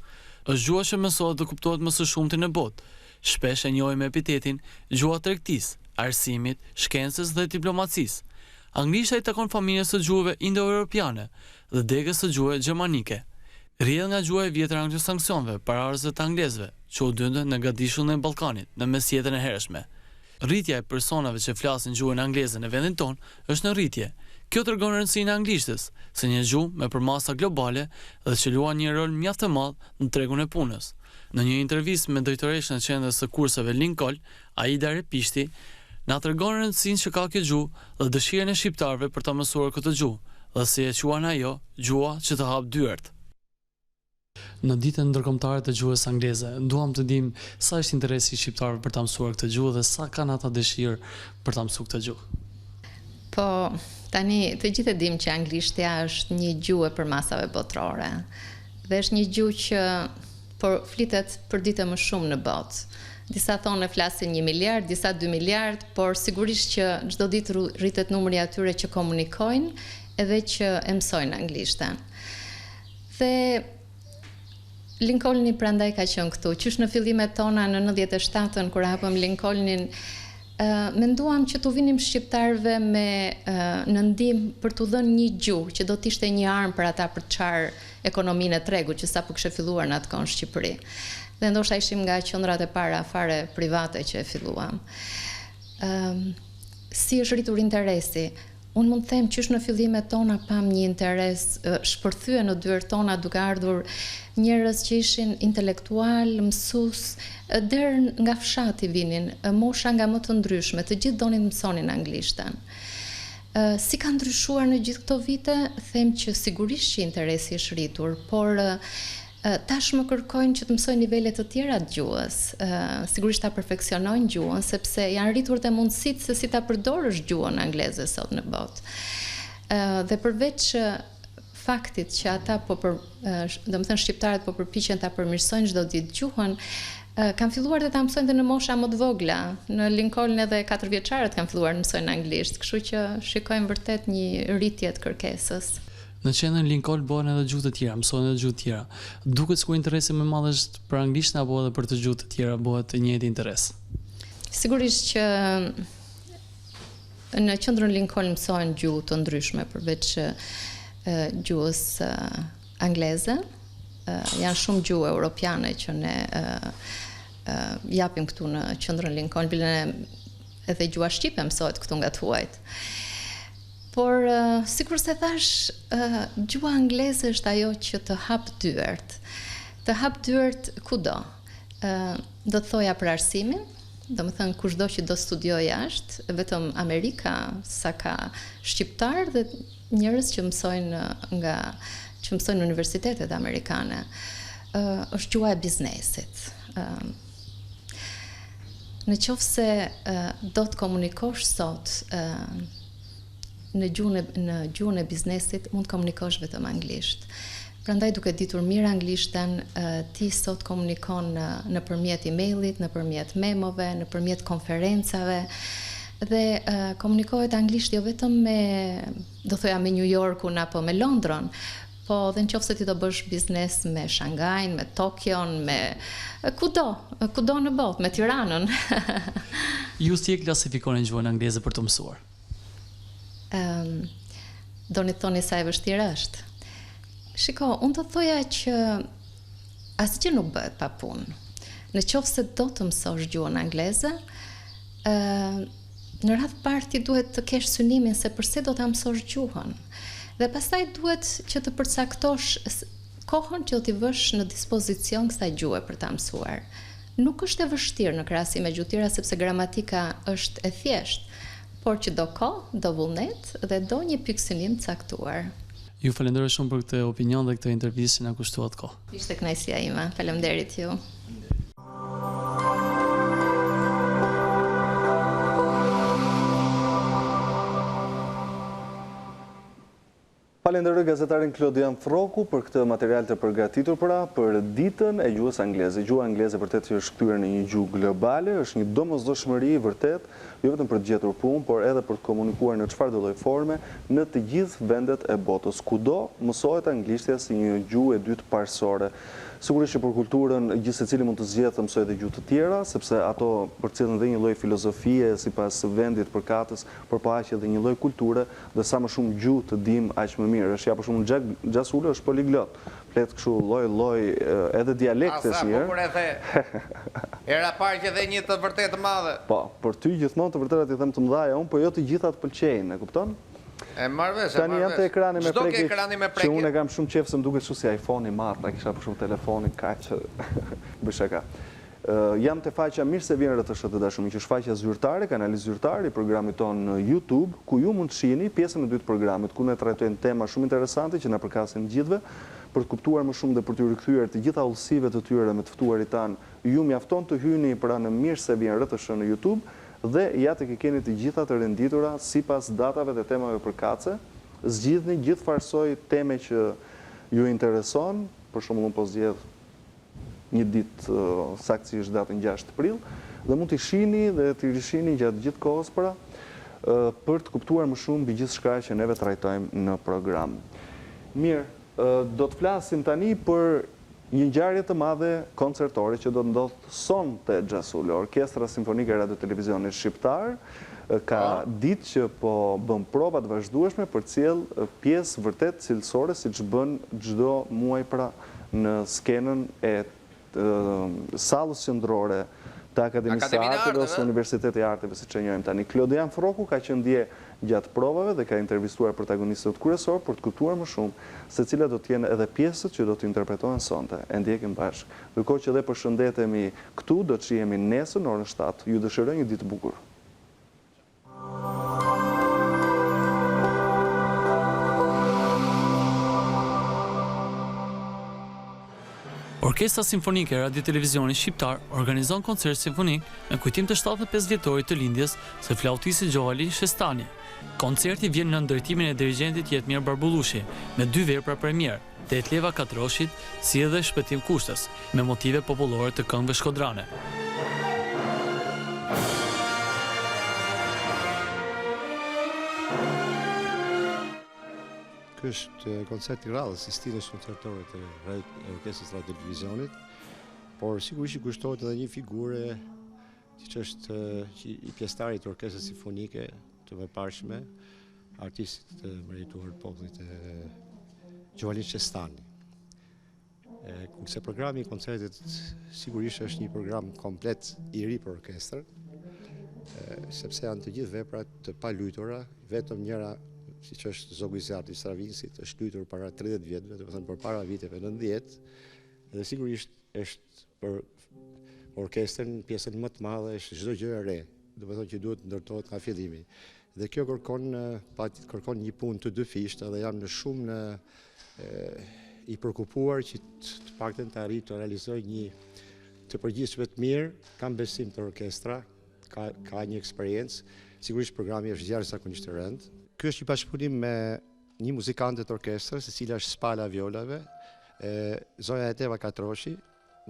Është gjua që mësohet dhe kuptohet më së shumti në botë. Shpesh e njohim me epitetin gjua e tregtisë, arsimit, shkencës dhe diplomacisë. Anglishtja i takon familjes së gjuhëve indo-europiane dhe degës së gjuhëve gjermanike. Rrjedh nga gjua e vjetër e anglosaksonëve, pararësve të anglezëve, që u dyndën në gatishtullin e Ballkanit në mesjetën e hershme. Rritja e personave që flasin gjuhën angleze në vendin tonë është në rritje. Kjo tregon rëndësinë e anglishtës, si një gjuhë me përmasa globale dhe që luan një rol mjaft të madh në tregun e punës. Në një intervistë me drejtoreshën e qendrës së kurseve Lincoln, Aida Repishti, na tregon rëndësinë që ka kjo gjuhë dhe dëshirën e shqiptarëve për ta mësuar këtë gjuhë, dhe si e quan ajo, gjua që të hap dyert. Në ditën ndërkombëtare të gjuhës angleze, duam të dim sa është interesi i shqiptarëve për ta mësuar këtë gjuhë dhe sa kanë ata dëshirë për ta mësuar këtë gjuhë. Po, tani të gjithë e dim që anglishtja është një gjuhë e përmasave botërore dhe është një gjuhë që flitet për ditë më shumë në botë. Disa thonë e flasin 1 miliard, disa 2 miliard, por sigurisht që çdo ditë rritet numri atyre që komunikojnë edhe që e mësojnë anglishten. Dhe Lincolni prandaj ka qenë këtu. Qysh në fillimet tona në 97-ën kur hapëm Lincolnin, menduam që t'u vinim shqiptarëve me në ndihmë për t'u dhënë një gjuhë që do të ishte një armë për ata për të çarë ekonominë e tregut që sapo kishte filluar në atë kohë në Shqipëri. Dhe ndoshta ishim nga qendrat e para fare private që e filluam. Si është rritur interesi? Unë mund të them qysh në fillimet tona pam një interes shpërthyer në dyert tona duke ardhur njerëz që ishin intelektual, mësues, deri nga fshati vinin, mosha nga më të ndryshme, të gjithë donin të mësonin anglishten. Si ka ndryshuar në gjithë këto vite, them që sigurisht që interesi është rritur, por tashmë kërkojnë që të mësojnë nivele të tjera të gjuhës. Sigurisht ta perfeksionojnë gjuhën, sepse janë rritur dhe mundësitë se si ta përdorësh gjuhën angleze sot në botë. Dhe përveç faktit që ata domethënë shqiptarët po përpiqen ta përmirësojnë çdo ditë gjuhën, kanë filluar dhe ta mësojnë dhe në mosha më të vogla. Në Lincoln edhe 4 vjeçarët kanë filluar të mësojnë anglisht, kështu që shikojmë vërtet një rritje të kërkesës. Në qendrën Lincoln bëhen edhe gjuhë të tjera, mësohen edhe gjuhë të tjera. Duket sikur interesi më i madh është për anglishtin apo edhe për të gjuhë të tjera bëhet të njëjti interes. Sigurisht që në qendrën Lincoln mësohen gjuhë të ndryshme përveç gjuhës angleze. Janë shumë gjuhë europiane që ne japim këtu në qendrën Lincoln, bile edhe gjuha shqipe mësohet këtu nga tuajt. Por, sikur se thash, gjuha angleze është ajo që të hap dyert. Të hap dyert kudo. Do të thoja për arsimin, do më thënë kushdo që do studioj jashtë, vetëm Amerika sa ka shqiptar dhe njerëz që mësojnë në universitetet amerikane. Është gjuha e biznesit. Në qoftë se do të komunikosh sot në gjuhën e biznesit, mund të komunikosh vetëm anglisht. Prandaj duke ditur mirë anglishten, ti sot komunikon nëpërmjet emailit, nëpërmjet memove, nëpërmjet konferencave dhe komunikohet anglisht jo vetëm me New Yorkun apo me Londron, po dhe nëse ti do bësh biznes me Shangajin, me Tokion, me kudo në botë, me Tiranën. Ju si e klasifikoni gjuhën angleze për të mësuar? Doni të thoni sa e vështirë është? Shiko, unë të thoja që asgjë nuk bëhet pa punë. Në qoftë se do të mësosh gjuhën angleze, në radhë parë ti duhet të kesh synimin se përse do ta mësosh gjuhën. Dhe pastaj duhet që të përcaktosh kohën që do t'i vësh në dispozicion kësaj gjuhë për ta mësuar. Nuk është e vështirë në krahasim me gjuhë tjera sepse gramatika është e thjeshtë, por që do kohë, do vullnet dhe do një pikë synim të caktuar. Ju falenderoj shumë për këtë opinion dhe këtë intervistë që na kushtuat kohë. Ishte kënaqësia ime. Faleminderit ju. Falenderoj gazetarin Klodian Froku për këtë material të përgatitur për ditën e gjuhës angleze. Gjuha angleze vërtet që është kthyer në një gjuhë globale, është një domosdoshmëri vërtet, jo vetëm për të gjetur punë, por edhe për të komunikuar në çfarëdo lloj forme në të gjithë vendet e botës. Kudo mësohet anglishtja si një gjuhë e dytë parsorë. Sigurisht që për kulturën gjithë secili mund të zgjedhë të mësojë edhe gjuhë të tjera, sepse ato përcjellin edhe një lloj filozofie sipas vendit përkatës, por po aq edhe një lloj kulture, dhe sa më shumë gjuhë të dim aq më mirë. Është ja për shembull Xhasule është poliglot. Flet kështu lloj edhe dialekte si herë. Po kur e the. Era parë që dhe një të vërtetë të madhe. Po, për ty gjithmonë të vërtetat i them të mëdha, po jo të gjitha të pëlqejnë, e kupton? E marr vesh, Tani jam te ekrani me prekje. Që unë kam shumë qejf se më duket kështu si iPhone i madh, ta kisha për shumë telefonin kaq bëj shaka. Jam te faqja Mirë se vjen RTS të dashur, që është faqja zyrtare, kanali zyrtar i programit ton në YouTube, ku ju mund të shihni pjesën e dytë të programit, ku ne trajtojmë tema shumë interesante që na përkasin gjithëve, për të kuptuar më shumë dhe për të rikthyer të gjitha udhësimet të tyre me të ftuarit tan. Ju mjafton të hyni pra në Mirë se vjen RTS në YouTube dhe ja të keni të gjitha të renditura sipas datave dhe temave përkatëse. Zgjidhni gjithë farsoj teme që ju intereson, për shembull unë po zgjedh një ditë saktësisht datën 6 prill, dhe mund t'i shihni dhe t'i rishihni gjatë gjithë kohës për të kuptuar më shumë mbi gjithçka që neve trajtojmë në program. Mirë, do të flasim tani për një ngjarje të madhe koncertore që do të ndodhë sonte Xhasule. Orkestra Simfonike e Radio Televizionit Shqiptar ka ditë që po bën prova të vazhdueshme për të sjellë pjesë vërtet cilësore, siç bën çdo muaj pra në skenën e sallës qendrore të Akademisë së Arteve ose Universiteti i Arteve, siç e njohim tani. Klodian Froku ka qenë dje gjatë provave dhe ka intervistuar protagonistët kryesorë për të kuptuar më shumë se cilat do të jenë edhe pjesët që do të interpretohen sonte. E ndjekim bashkë. Ndërkohë që dhe përshëndetemi këtu, do të shihemi nesër në orën 7. Ju dëshiroj një ditë bukur. Orkestra Simfonike e Radio Televizionit Shqiptar organizon koncert simfonik në kujtim të 75 vjetorit të lindjes së flautisti Gjovali Shestani. Koncerti vjen në ndërtimin e dirigjentit Jetmir Barbullushi, me 2 vepra premier, Detleva Katroshit, si edhe Shpëtim Kushtës, me motive popullore të këngëve shkodrane. Ky është koncert i radhës i stilës koncertore të Orkestrës Radio Televizionit, por sigurisht i kushtohet edhe një figure që është i pjesëtarit të Orkestrës Simfonike të mëparshme, artistit të merituar të popullit Gjovali Shestani. Kurse programi i koncertit sigurisht është një program komplet i ri për orkestrën, sepse janë të gjithë veprat të palujtura, vetëm njëra siç është Zogu i Zjarrit i Stravinskit, është luajtur para 30 vjetëve, do të thënë përpara viteve 90, dhe sigurisht është për orkestrën pjesën më të madhe është çdo gjë e re, do të thonë që duhet ndërtohet nga fillimi. Dhe kjo kërkon një punë të dyfishtë dhe jam në shumë i përkupuar që të paktën të arrijë të realizoj një të përgjithshme të mirë, kam besim të orkestra, ka një eksperiencë, sigurisht programi është jashtëzakonisht i rëndë. Ky është një bashkëpunim me një muzikante të orkestrës, e cila është Spala Violave, Zoja Eteva Katroshi,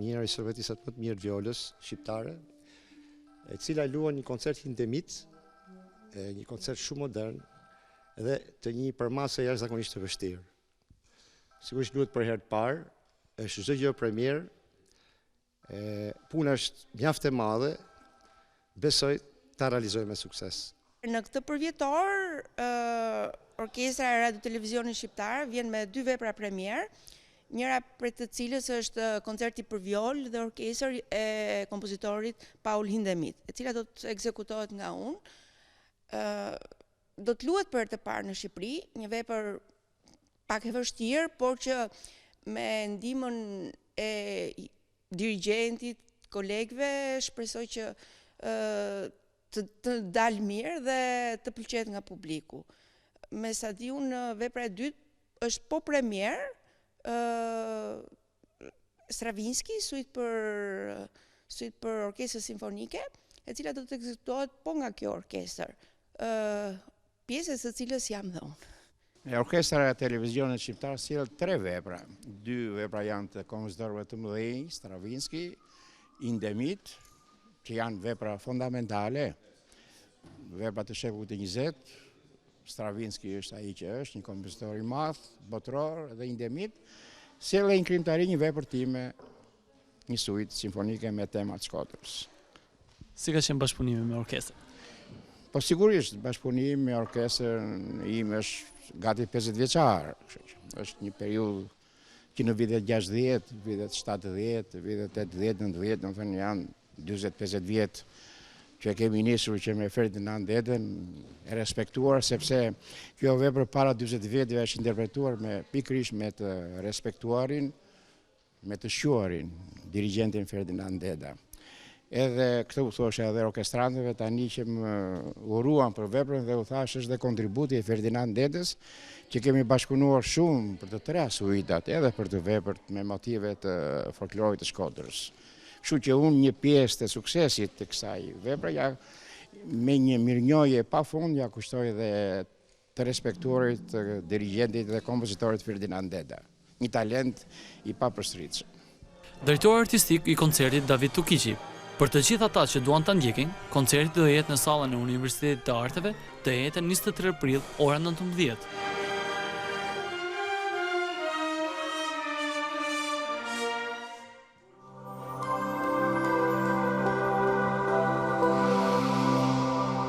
një instrumentistat më të mirë të violës shqiptare, e cila luan një koncert hindemit, një koncert shumë modern dhe të një përmasë jashtëzakonisht të vështirë. Sigurisht luhet për herë të parë, është çdo gjë premier, puna është mjaft e madhe, besoj ta realizojmë me sukses. Në këtë përvjetor, Orkestra e Radio Televizionit Shqiptar vjen me 2 vepra premier, njëra për të cilës është koncerti për viol dhe orkestër e kompozitorit Paul Hindemith, e cila do të ekzekutohet nga unë. Do të luhet për të parë në Shqipëri, një vepër pak e vështirë, por që me ndihmën e dirigjentit, kolegëve, shpresoj që të dalë mirë dhe të pëlqet nga publiku. Me sa di unë, vepra e dytë është po premier, Stravinski, suite për orkestrën simfonike, e cila do të ekzekutohet po nga kjo orkestër, pjesës së cilës jam dhe unë. Orkestra e televizionit shqiptar sjell 3 vepra. 2 vepra janë të kompozitorëve të mëdhenj, Stravinski, Indemit, që janë vepra fondamentale, vepra të shekullit të 20. Stravinski është ai që është, një kompozitor i madh, botror, dhe Indemit sjell në krimtari një vepër time, një suite simfonike me temat Shkodrës. Si ka qenë bashkëpunimi me orkestrën? Po sigurisht, bashkëpunimi me orkestrën im është gati 50 vjeçar. Është një periudhë që në vitet 60, vitet 70, vitet 80, 90, do të thënë janë 40-50 vjet që kemi nisur që me Ferdinand Deden e respektuar, sepse kjo vepër para 40 vjetëve është interpretuar pikërisht me të respektuarin, me të shuarin, dirigentin Ferdinand Deda. Edhe këtë u thoshe edhe orkestrantëve tani që më uruan për veprën dhe u thash është dhe kontributi e Ferdinand Dedës që kemi bashkëpunuar shumë për të 3 suitat edhe për të vepërt me motive të folklorit të Shkodrës. Kështu që unë një pjesë të suksesit të kësaj vepre me një mirënjohje pafund ja kushtoj dhe të respektuarit, të dirigentit dhe kompozitorit Ferdinand Deda. Një talent i papërshtatshëm. Drejtori artistik i koncertit David Tukiqi. Për të gjithë ata që duan ta ndjekin, koncerti do jetë në sallën e Universitetit të Arteve, do jetë 23 prill ora 19.